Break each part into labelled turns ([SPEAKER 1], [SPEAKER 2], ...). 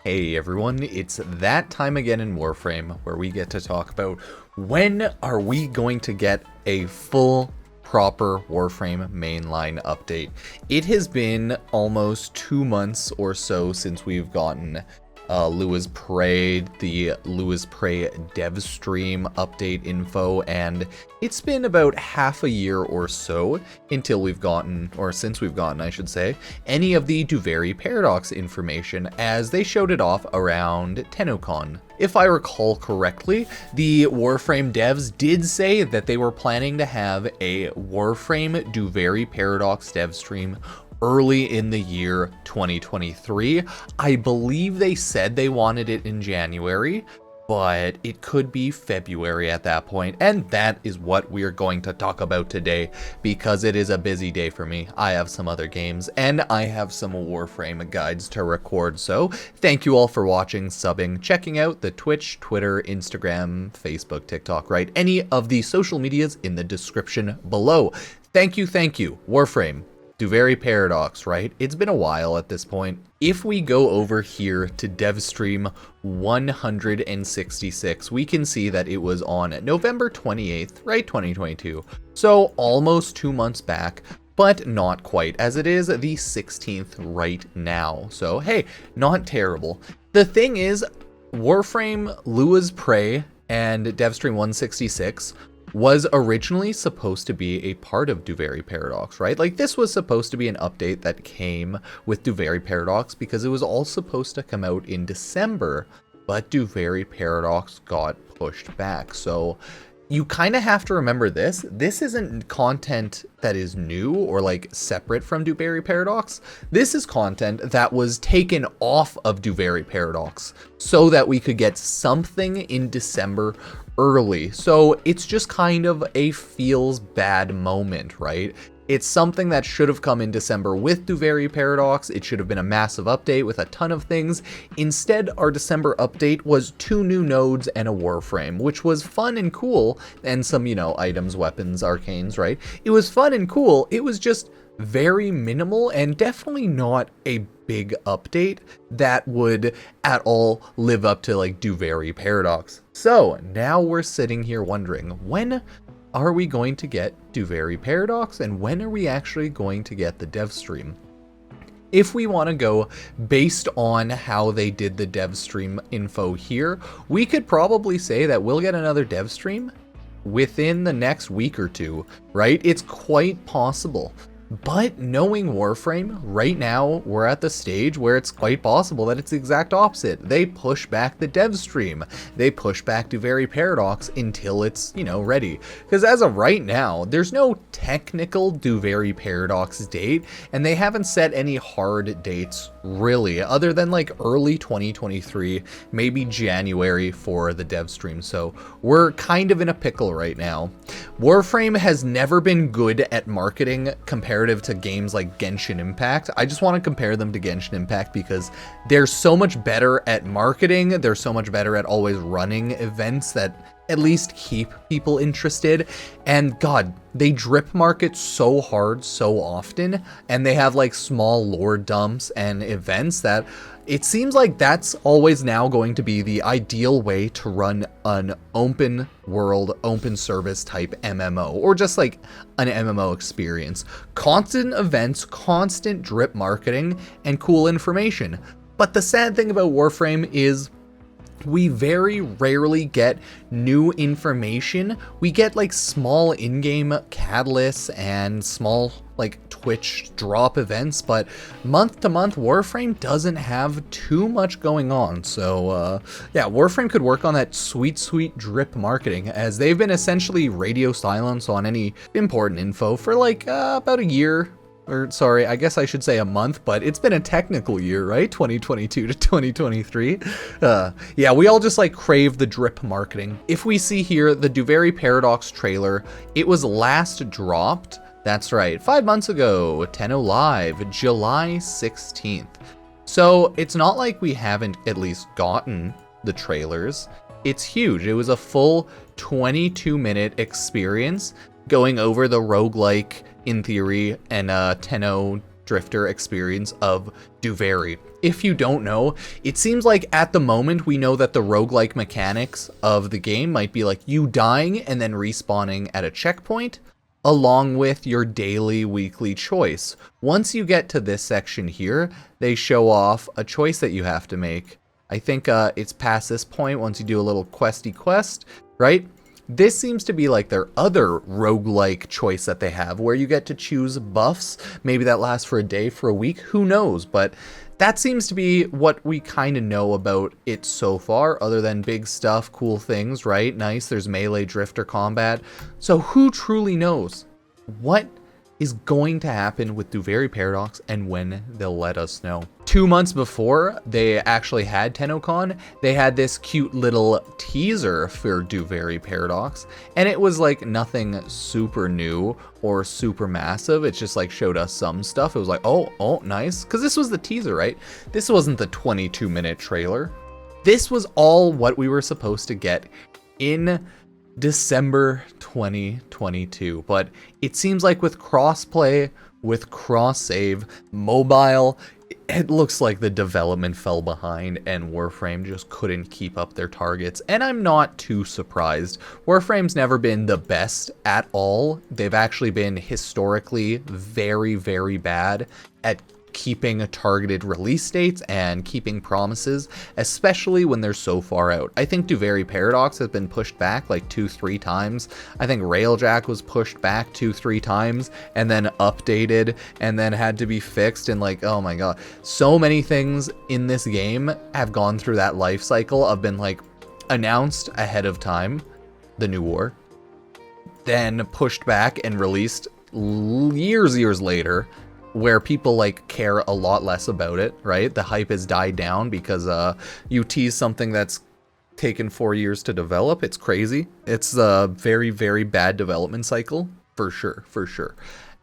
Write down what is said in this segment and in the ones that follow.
[SPEAKER 1] Hey everyone, it's that time again in Warframe where we get to talk about when are we going to get a full proper Warframe mainline update. It has been almost 2 months or so since we've gotten Lewis Prey, the Lewis Prey Devstream update info, and it's been about half a year or so until we've gotten, or since we've gotten, I should say, any of the Duviri Paradox information, as they showed it off around TennoCon. If I recall correctly, the Warframe devs did say that they were planning to have a Warframe Duviri Paradox Devstream early in the year 2023. I believe they said they wanted it in January, but it could be February at that point, and that is what we're going to talk about today, because it is a busy day for me. I have some other games, and I have some Warframe guides to record, so thank you all for watching, subbing, checking out the Twitch, Twitter, Instagram, Facebook, TikTok, right? Any of the social medias in the description below. Thank you, Warframe Duviri Paradox, right? It's been a while at this point. If we go over here to Devstream 166, we can see that it was on November 28th, right? 2022. So almost 2 months back, but not quite, as it is the 16th right now. So hey, not terrible. The thing is, Warframe Lewis Prey and Devstream 166 was originally supposed to be a part of Duviri Paradox, right? Like, this was supposed to be an update that came with Duviri Paradox because it was all supposed to come out in December, but Duviri Paradox got pushed back. So you kind of have to remember this. This isn't content that is new or like separate from Duviri Paradox. This is content that was taken off of Duviri Paradox so that we could get something in December early. So it's just kind of a feels bad moment, right? It's something that should have come in December with Duviri Paradox. It should have been a massive update with a ton of things. Instead, our December update was 2 new nodes and a Warframe, which was fun and cool, and some, items, weapons, arcanes, right? It was fun and cool. It was just very minimal and definitely not a big update that would at all live up to like Duviri Paradox. So now we're sitting here wondering, when are we going to get Duviri Paradox, and when are we actually going to get the Devstream? If we want to go based on how they did the Devstream info here, we could probably say that we'll get another Devstream within the next week or two, right? It's quite possible. But knowing Warframe, right now we're at the stage where it's quite possible that it's the exact opposite. They push back the Devstream. They push back Duviri Paradox until it's, ready. Because as of right now, there's no technical Duviri Paradox date, and they haven't set any hard dates really, other than like early 2023, maybe January for the Devstream. So we're kind of in a pickle right now. Warframe has never been good at marketing comparative to games like Genshin Impact. I just want to compare them to Genshin Impact because they're so much better at marketing. They're so much better at always running events that at least keep people interested. And God, they drip market so hard so often, and they have like small lore dumps and events that it seems like that's always now going to be the ideal way to run an open world, open service type MMO, or just like an MMO experience. Constant events, constant drip marketing, and cool information. But the sad thing about Warframe is we very rarely get new information. We get like small in-game catalysts and small like Twitch drop events, but month to month Warframe doesn't have too much going on. So yeah, Warframe could work on that sweet drip marketing, as they've been essentially radio silence on any important info for like about a year. Or sorry, I guess I should say a month, but it's been a technical year, right? 2022 to 2023. Yeah, we all just like crave the drip marketing. If we see here, the Duviri Paradox trailer, it was last dropped, that's right, 5 months ago, Tenno Live, July 16th. So it's not like we haven't at least gotten the trailers. It's huge. It was a full 22-minute experience going over the roguelike, in theory, and Tenno Drifter experience of Duviri. if you don't know, it seems like at the moment we know that the roguelike mechanics of the game might be like you dying and then respawning at a checkpoint, along with your daily, weekly choice. Once you get to this section here, they show off a choice that you have to make. I think it's past this point once you do a little questy quest, right? This seems to be like their other roguelike choice that they have, where you get to choose buffs. Maybe that lasts for a day, for a week, who knows? But that seems to be what we kind of know about it so far, other than big stuff, cool things, right? Nice, there's melee drifter combat. So who truly knows what is going to happen with Duviri Paradox and when they'll let us know. 2 months before they actually had TennoCon, they had this cute little teaser for Duviri Paradox, and it was like nothing super new or super massive. It just like showed us some stuff. It was like, oh, nice. Because this was the teaser, right? This wasn't the 22-minute trailer. This was all what we were supposed to get in December 2022, but it seems like with crossplay, with cross-save, mobile, it looks like the development fell behind and Warframe just couldn't keep up their targets, and I'm not too surprised. Warframe's never been the best at all. They've actually been historically very, very bad at keeping targeted release dates and keeping promises, especially when they're so far out. I think Duviri Paradox has been pushed back like 2-3 times. I think Railjack was pushed back 2-3 times and then updated and then had to be fixed, and like, oh my god, so many things in this game have gone through that life cycle of been like announced ahead of time, the new war, then pushed back and released years later, where people like care a lot less about it, right? The hype has died down because you tease something that's taken 4 years to develop. It's crazy. It's a very, very bad development cycle, for sure.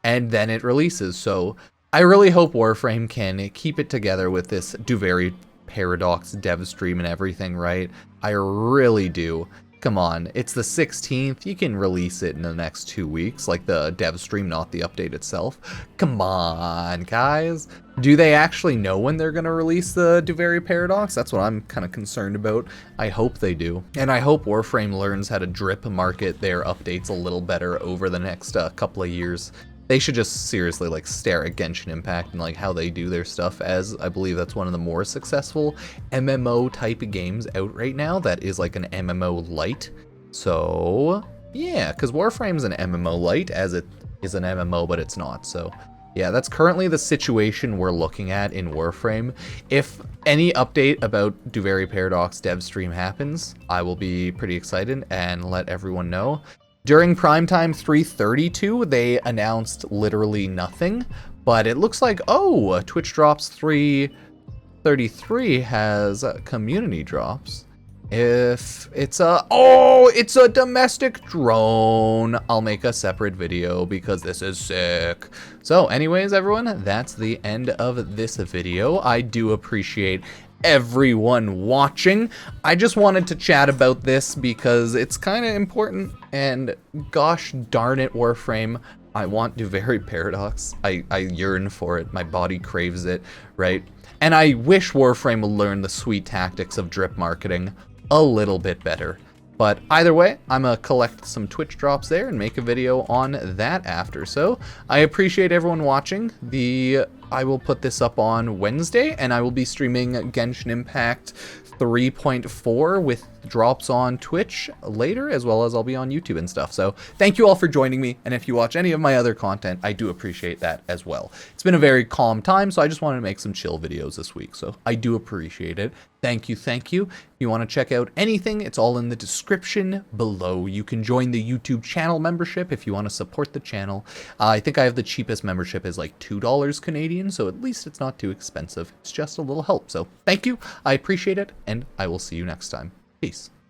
[SPEAKER 1] And then it releases. So I really hope Warframe can keep it together with this Duviri Paradox Devstream and everything, right? I really do. Come on, it's the 16th. You can release it in the next 2 weeks, like the dev stream, not the update itself. Come on, guys. Do they actually know when they're going to release the Duviri Paradox? That's what I'm kind of concerned about. I hope they do. And I hope Warframe learns how to drip market their updates a little better over the next couple of years. They should just seriously like stare at Genshin Impact and like how they do their stuff, as I believe that's one of the more successful MMO type of games out right now that is like an MMO light. So yeah, because Warframe's an MMO light as it is an MMO, but it's not. So yeah, that's currently the situation we're looking at in Warframe. If any update about Duviri Paradox Devstream happens, I will be pretty excited and let everyone know. During primetime 3:32, they announced literally nothing, but it looks like, oh, Twitch Drops 333 has community drops. If it's it's a domestic drone, I'll make a separate video because this is sick. So anyways, everyone, that's the end of this video. I do appreciate everyone watching. I just wanted to chat about this because it's kind of important, and gosh darn it, Warframe, I want Duviri Paradox. I yearn for it. My body craves it, right? And I wish Warframe would learn the sweet tactics of drip marketing a little bit better. But either way, I'm gonna collect some Twitch drops there and make a video on that after. So I appreciate everyone watching. I will put this up on Wednesday, and I will be streaming Genshin Impact 3.4 with drops on Twitch later, as well as I'll be on YouTube and stuff. So thank you all for joining me, and if you watch any of my other content, I do appreciate that as well. It's been a very calm time, so I just wanted to make some chill videos this week, so I do appreciate it. Thank you. If you want to check out anything, it's all in the description below. You can join the YouTube channel membership if you want to support the channel. I think I have the cheapest membership is like $2 Canadian, so at least it's not too expensive. It's just a little help, so thank you. I appreciate it, and I will see you next time. Peace.